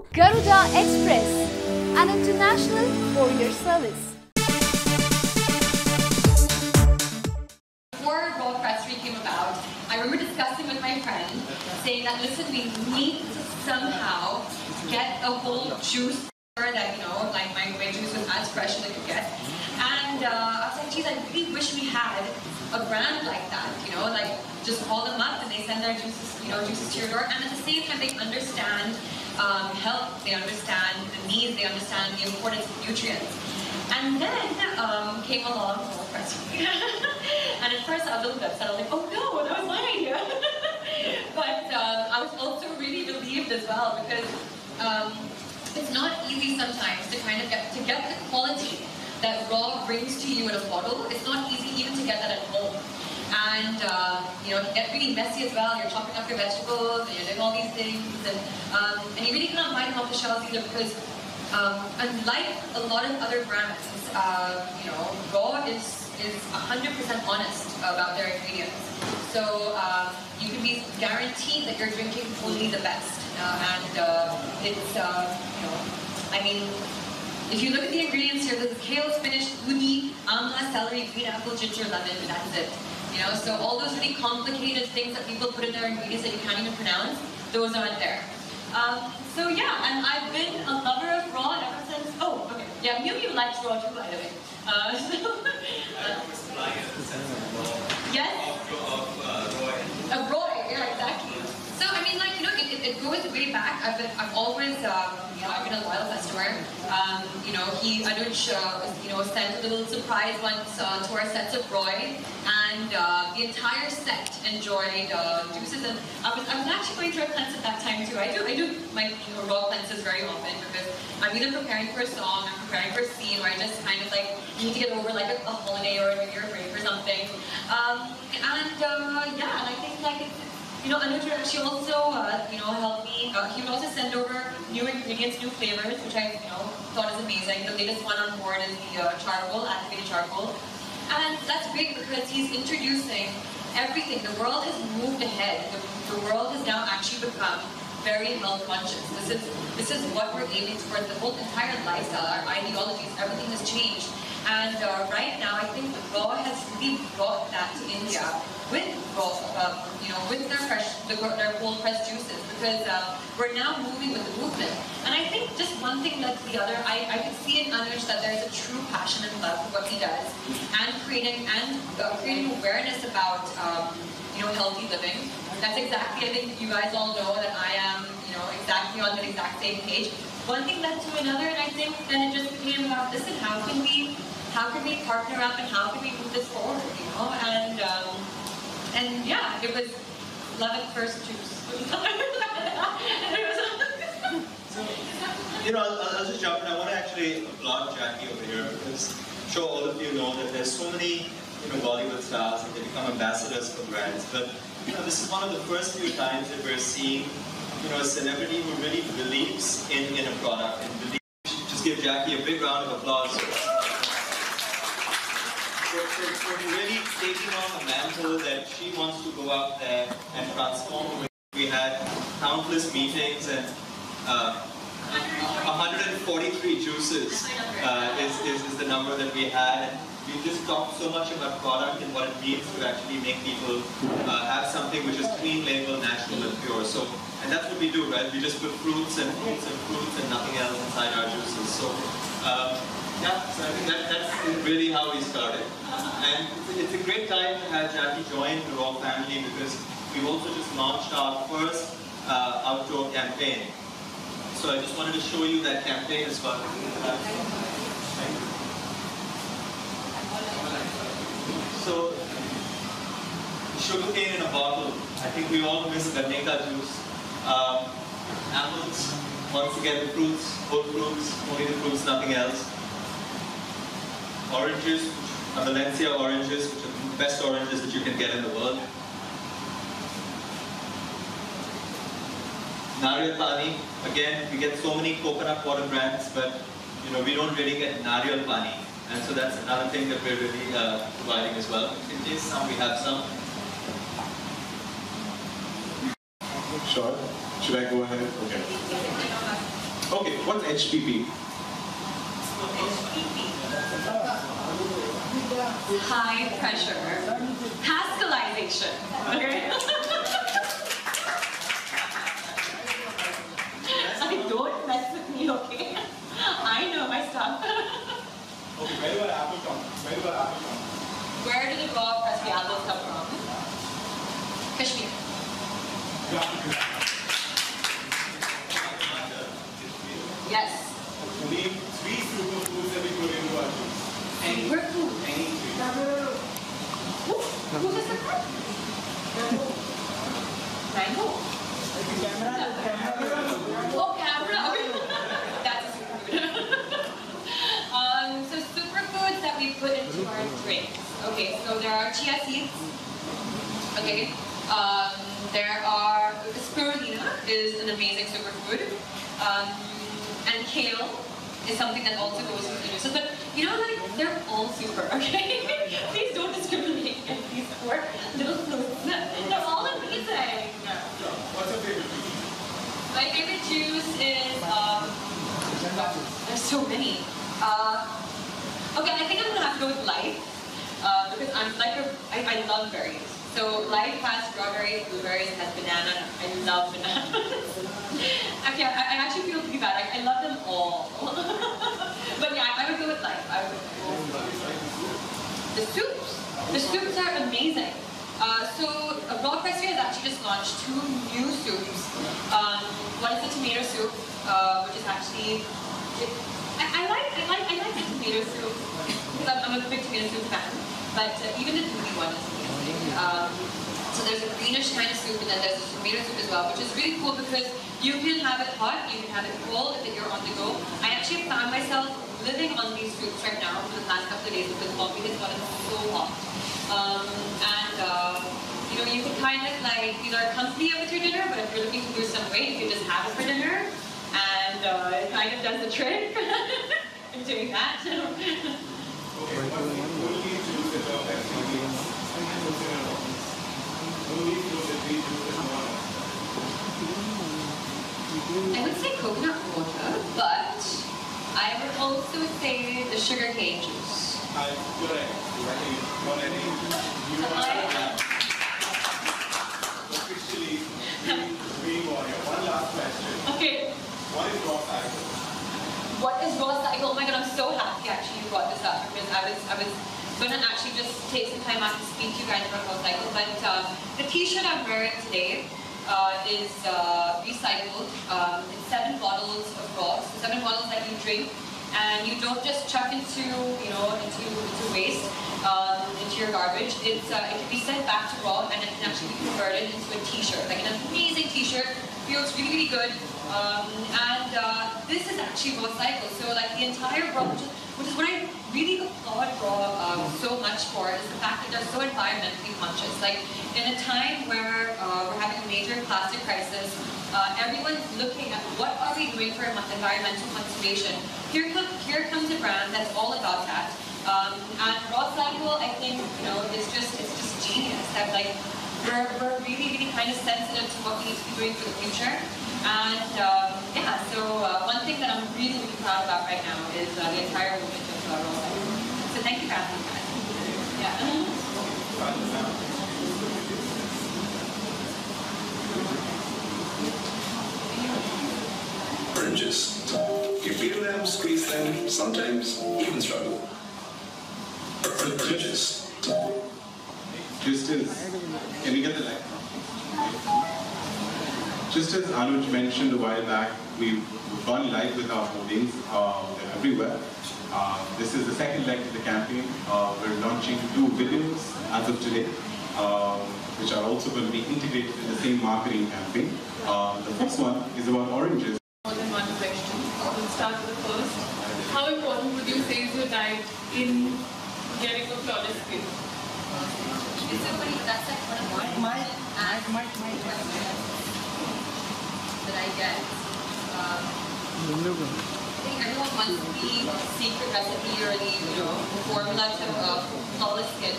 Garuda Express, an international courier service. Before Raw Press 3 came about, I remember discussing with my friend, saying that, listen, we need to somehow get a whole juice that, you know, like my juice was as fresh as it could get. And I was like, geez, I really wish we had a brand like that, you know, like just call them up and they send their juices, you know, juices to your door. And at the same time, they understand health, they understand the needs, they understand the importance of nutrients. And then came along Raw Press 3. And at first I was a little upset. I was like, oh no, that was my idea. But I was also really relieved as well because it's not easy sometimes to kind of get the quality that Raw brings to you in a bottle. It's not easy even to get that at home. And you know, it can get really messy as well. You're chopping up your vegetables and you're doing all these things, and you really can't buy them off the shelves either because unlike a lot of other brands, you know, Raw is 100% honest about their ingredients. So you can be guaranteed that you're drinking only the best. It's, you know, I mean, if you look at the ingredients here, there's kale, spinach, udi, amla, celery, green apple, ginger, lemon, and that's it. You know, so all those really complicated things that people put in their ingredients that you can't even pronounce, those aren't there. So yeah, and I've been a lover of Raw ever since. Oh, okay. Yeah, you liked Raw too, by the way. Yes. Of Roy, yeah, exactly. So I mean, like, you know, it goes way back. I've always, you know, I've been a loyal customer. You know, Anuj, you know, sent a little surprise once to our sets of Roy, and the entire set enjoyed juices. And I was actually going through a cleanse at that time too. I do my, you know, Raw cleanses very often because I'm either preparing for a song, I'm preparing for a scene, or I just kind of like need to get over like a holiday or a New Year break or something. Yeah, and I think like you know, Anuj she also you know, helped me. He would also send over new ingredients, new flavors, which I, you know, thought is amazing. The latest one on board is the charcoal, activated charcoal, and that's great because he's introducing everything. The world has moved ahead. The world has now actually become very health conscious. This is what we're aiming towards. The whole entire lifestyle, our ideologies, everything has changed. And right now, I think the Raw has really brought that to India with Raw, you know, with their cold pressed juices, because we're now moving with the movement. And I think just one thing led to the other. I could see in Anuj that there's a true passion and love for what he does, and creating awareness about you know, healthy living. That's exactly, I think you guys all know that I am, you know, exactly on the exact same page. One thing led to another, and I think then it just became about, listen, how can we partner up and how can we move this forward, you know? And yeah, it was love at first juice. So, you know, I'll just jump in. I want to actually applaud Jackie over here because I'm sure all of you know that there's so many, you know, Bollywood stars and they become ambassadors for brands. But you know, this is one of the first few times that we're seeing, you know, a celebrity who really believes in a product and believes. Just give Jackie a big round of applause. For really taking on the mantle that she wants to go out there and transform. We had countless meetings and 143 juices is the number that we had. And we just talked so much about product and what it means to actually make people have something which is clean label, natural and pure. So, and that's what we do, right? We just put fruits and nothing else inside our juices. So, yeah, so I think that's really how we started. And it's a great time to have Jackie join the Raw family because we've also just launched our first outdoor campaign. So I just wanted to show you that campaign as well. So, sugarcane in a bottle. I think we all miss Ganeka juice. Apples, once again the fruits, whole fruits, only the fruits, nothing else. Oranges, Valencia oranges, which are the best oranges that you can get in the world. Nariyal pani, again, we get so many coconut water brands, but you know, we don't really get Nariyal pani. And so that's another thing that we're really providing as well. In case some, we have some. Sure. Should I go ahead? Okay. Okay, what's HPP? High pressure Haskellization. Okay? I don't mess with me, okay? I know my stuff. Okay, where do our apple come? Where do our apple come? Where do the raw crispy apples come from? Kashmir. Yes. Name 3 superfoods that we put into our juice. Any. Superfood. Any 3. Who's the second? Mango. Oh, camera. Okay. That's a superfood. So superfoods that we put into our drinks. Okay, so there are chia seeds. Okay. There are spirulina is an amazing superfood. And kale is something that also goes into the juices. But you know, like, they're all super, okay? Please don't discriminate against these poor little fruits. They're all amazing. What's your favorite juice? My favorite juice is, there's so many. Okay, I think I'm gonna have to go with Life, because I'm like I love berries. So Life has strawberries, blueberries, it has banana. I love bananas. Okay, I actually feel pretty bad. I love them all. But yeah, I would go with Life. I would go with the soups. The soups are amazing. So Raw Pressway has actually just launched 2 new soups. One is the tomato soup, which is actually I like the tomato soup because I'm a big tomato soup fan. But even the gooey one is amazing. So there's a greenish kind of soup, and then there's a tomato soup as well, which is really cool because you can have it hot, you can have it cold if you're on the go. I actually found myself living on these soups right now for the past couple of days because coffee has gotten so hot. You know, you can kind of like either accompany it with your dinner, but if you're looking to lose some weight, you can just have it for dinner, and it kind of does the trick in doing that. Okay, what's the only juice that are actually only fruit that we juice is not? I would say coconut water, but I would also say the sugarcane juice. Correct. You are officially being warrior. One last question. Okay. What is raw cycle? What is raw cycle? Oh my god, I'm so happy actually you brought this up because I was gonna actually just take some time out to speak to you guys about raw cycle. But the t-shirt I'm wearing today is recycled. It's 7 bottles of raw, so 7 bottles that you drink, and you don't just chuck into into waste, into your garbage. It can be sent back to raw, and it can actually be converted into a t-shirt, like an amazing t-shirt. Feels really, really good. This is actually raw cycle. So like the entire raw, which is what I really applaud raw so much for, is the fact that they're so environmentally conscious. Like in a time where we're having a major plastic crisis, everyone's looking at what are we doing for environmental conservation. Here comes a brand that's all about that. And raw cycle, I think, it's just genius. That like we're really, really kind of sensitive to what we need to be doing for the future. And yeah, so one thing that I'm really, really proud about right now is the entire movement of raw cycle. So thank you for having me, guys. Yeah. Oranges. You peel them, squeeze them, sometimes even struggle. Oranges. Just as, can we get the light? Just as Anuj mentioned a while back, we've gone live with our holdings. They're everywhere. This is the second leg to the campaign. We're launching 2 videos as of today, which are also going to be integrated in the same marketing campaign. The first one is about oranges. More than one question. We'll start with the first. How important would you say is your diet in getting a flawless skin? It's so funny, that's like one of my that I get. I think everyone wants the secret recipe or the formula to flawless skin.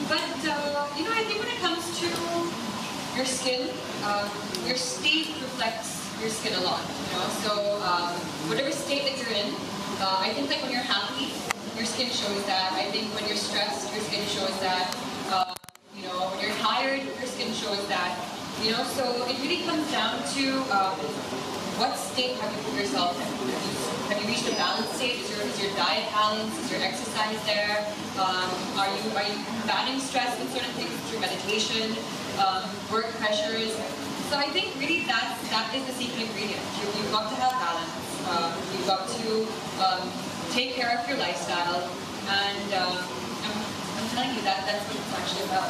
But I think when it comes to your skin, your state reflects your skin a lot, you know. So whatever state that you're in, I think like when you're happy, your skin shows that. I think when you're stressed, your skin shows that. You know, when you're tired, your skin shows that. You know, so it really comes down to what state have you put yourself in? Have you reached a balanced state? Is your diet balanced? Is your exercise there? Are you combating stress with certain things through meditation, work pressures? So I think really that is the secret ingredient. You've got to have balance. You've got to take care of your lifestyle, and I'm telling you that's what it's actually about.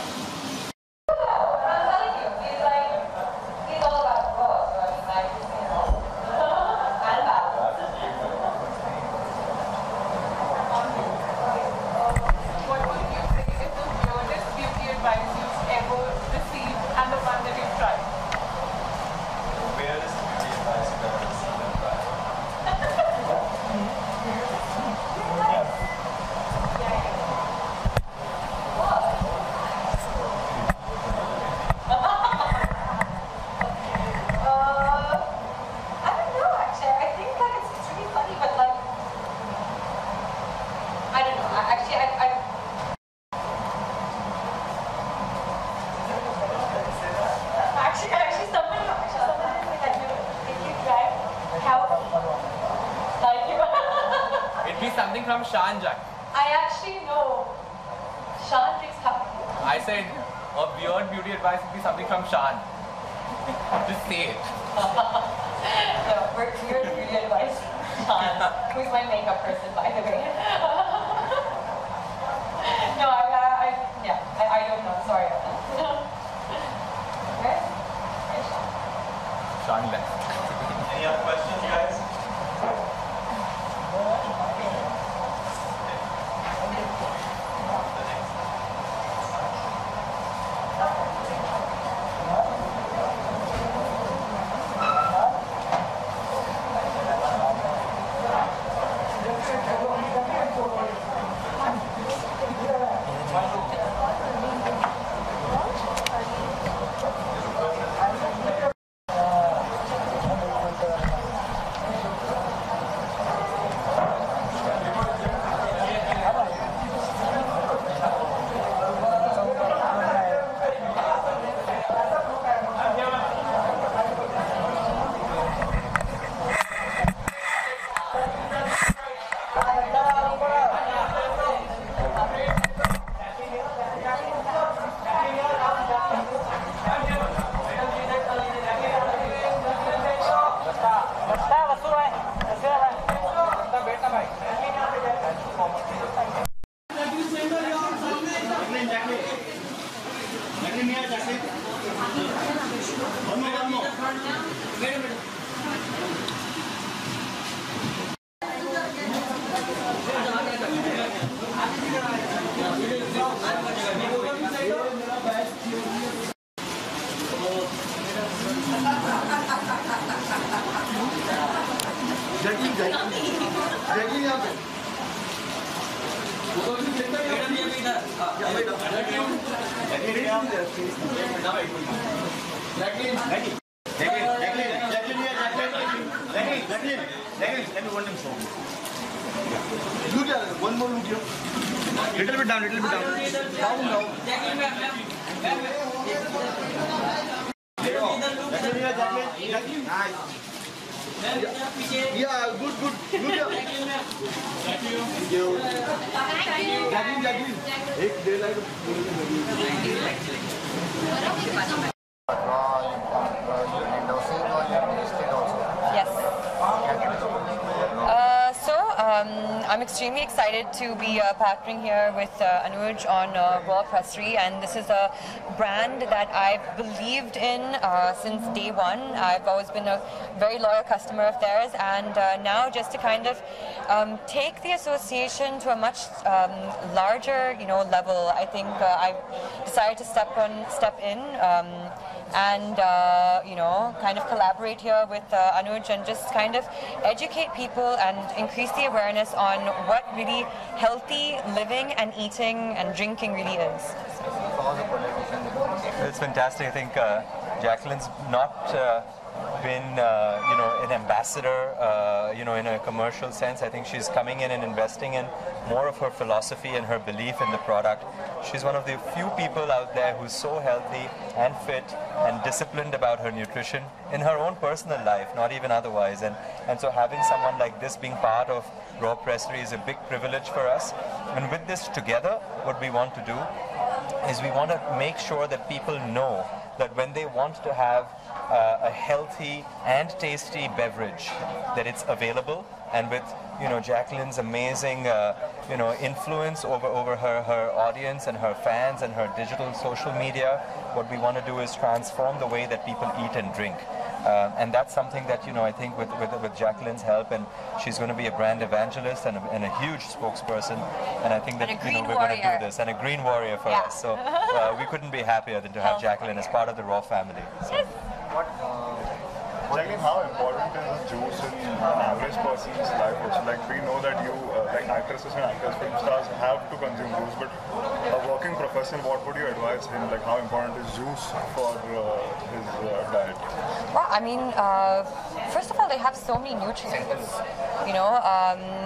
Something from Shan, Jack. I actually know. Shan drinks coffee. I said, a weird beauty advice would be something from Shan. Just say it. No, weird beauty advice. Shan, who's my makeup person, by the way. No, I don't know. Sorry about that. Okay? Shan left. Any other questions, guys? One more look here. Little bit down, little bit down. Down, down. Nice. Yeah, good. Good. Thank you. Jacqueline. एक दे light. Yes. I'm extremely excited to be partnering here with Anuj on Raw Pressery, and this is a brand that I've believed in since day one. I've always been a very loyal customer of theirs, and now just to kind of take the association to a much larger, level, I think I've decided to step in. And kind of collaborate here with Anuj and just kind of educate people and increase the awareness on what really healthy living and eating and drinking really is. It's fantastic. I think Jacqueline's not been, an ambassador, in a commercial sense. I think she's coming in and investing in more of her philosophy and her belief in the product. She's one of the few people out there who's so healthy and fit and disciplined about her nutrition in her own personal life, not even otherwise. And so having someone like this being part of Raw Pressery is a big privilege for us. And with this together, what we want to do is we want to make sure that people know that when they want to have a healthy and tasty beverage, that it's available. And with Jacqueline's amazing influence over her audience and her fans and her digital social media, what we want to do is transform the way that people eat and drink. And that's something that I think with Jacqueline's help, and she's going to be a brand evangelist and a huge spokesperson, and I think that we're going to do this, and a green warrior for us. So we couldn't be happier than to have Jacqueline as part of the Raw family. So. Jacqueline, how important is juice in an average person's life? Also, like we know that you, like actresses and actors, film stars have to consume juice, but a working professional, what would you advise him? Like how important is juice for his diet? Well, I mean, first of all, they have so many nutrients,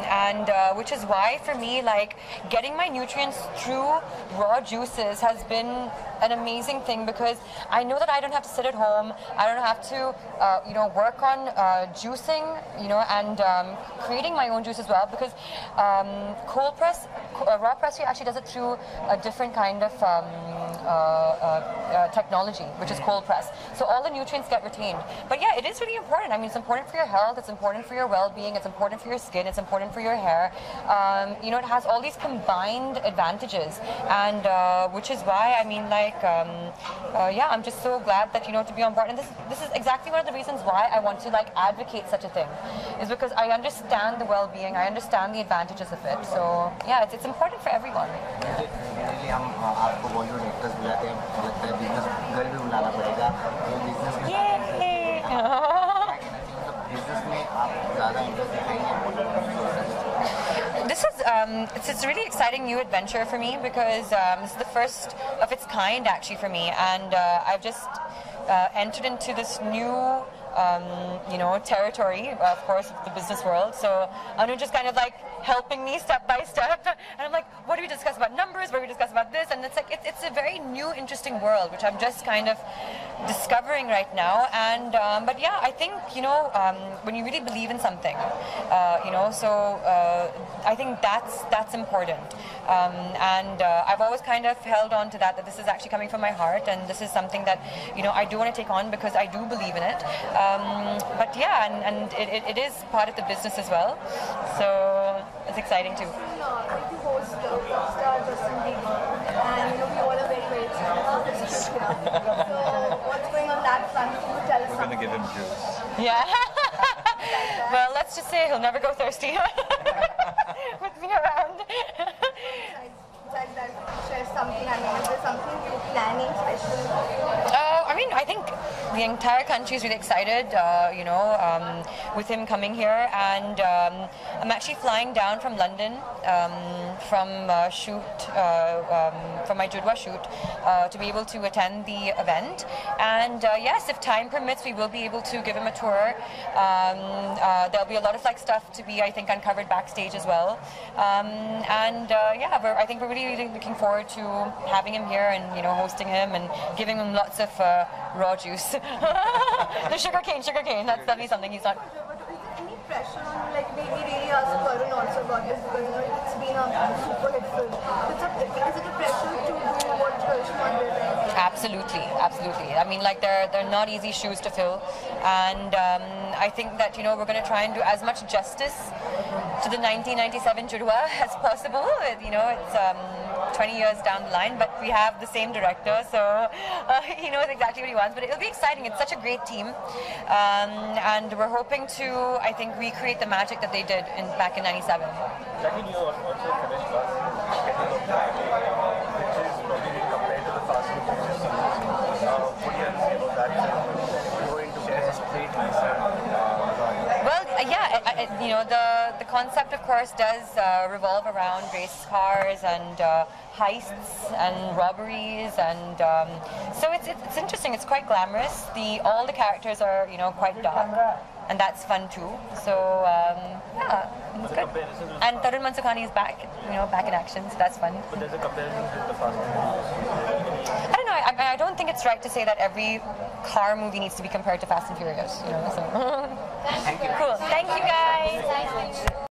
and which is why for me, like getting my nutrients through raw juices has been an amazing thing, because I know that I don't have to sit at home. I don't have to, work on juicing, and creating my own juice as well, because cold press, raw pressery actually does it through a different kind of technology, which is cold press. So all the nutrients get retained. But yeah, it is really important. I mean, it's important for your health, it's important for your well-being, it's important for your skin, it's important for your hair. It has all these combined advantages, and which is why, I mean, like, I'm just so glad that, to be on board. And this is exactly one of the reasons why I want to, like, advocate such a thing, is because I understand the well-being, I understand the advantages of it. So yeah, it's important for everyone. It's a really exciting new adventure for me, because this is the first of its kind actually for me, and I've just entered into this new territory, of course, of the business world. So Anu just kind of like helping me step by step, and I'm like, what do we discuss about numbers? What do we discuss about this? And it's like it's a very new, interesting world, which I'm just kind of discovering right now. And but yeah, I think when you really believe in something, I think that's important. And I've always kind of held on to that this is actually coming from my heart, and this is something that I do want to take on because I do believe in it. But yeah, and it is part of the business as well, so it's exciting too. You host Star Justin Bieber, and we all are very, very excited about this trip here. So what's going on that front? Can you tell us? We're going to give him juice. Yeah. Well, let's just say he'll never go thirsty with me around. Besides that, share something. I mean, is there something you're planning special? I think the entire country is really excited, with him coming here, and I'm actually flying down from London from my Judwa shoot to be able to attend the event. And yes, if time permits, we will be able to give him a tour. There'll be a lot of stuff to be, I think, uncovered backstage as well. I think we're really looking forward to having him here and hosting him and giving him lots of raw juice. The sugar cane, that's definitely something he's not. Any pressure on, maybe really ask Varun also about this, because it's been a super hit film. Is it a pressure to do what Shimon did? Absolutely. I mean, they're not easy shoes to fill, and I think that we're going to try and do as much justice to the 1997 Judwa as possible. It's 20 years down the line, but we have the same director, so he knows exactly what he wants. But it'll be exciting. It's such a great team, and we're hoping to, I think, recreate the magic that they did back in '97. Jacqueline, you also finished last which is probably compared to the fast food business. What do you have to say about that? Going to share some great Well, you know, the concept, of course, does revolve around race cars and heists and robberies, and so it's interesting. It's quite glamorous. All the characters are, you know, quite dark, and that's fun too. So yeah, it's good. And Tarun Mansukhani is back, you know, back in action. So that's fun. But there's a comparison with the Fast and Furious. I don't know. I don't think it's right to say that every car movie needs to be compared to Fast and Furious. You know, so. Thank you. Cool. Thank you, guys.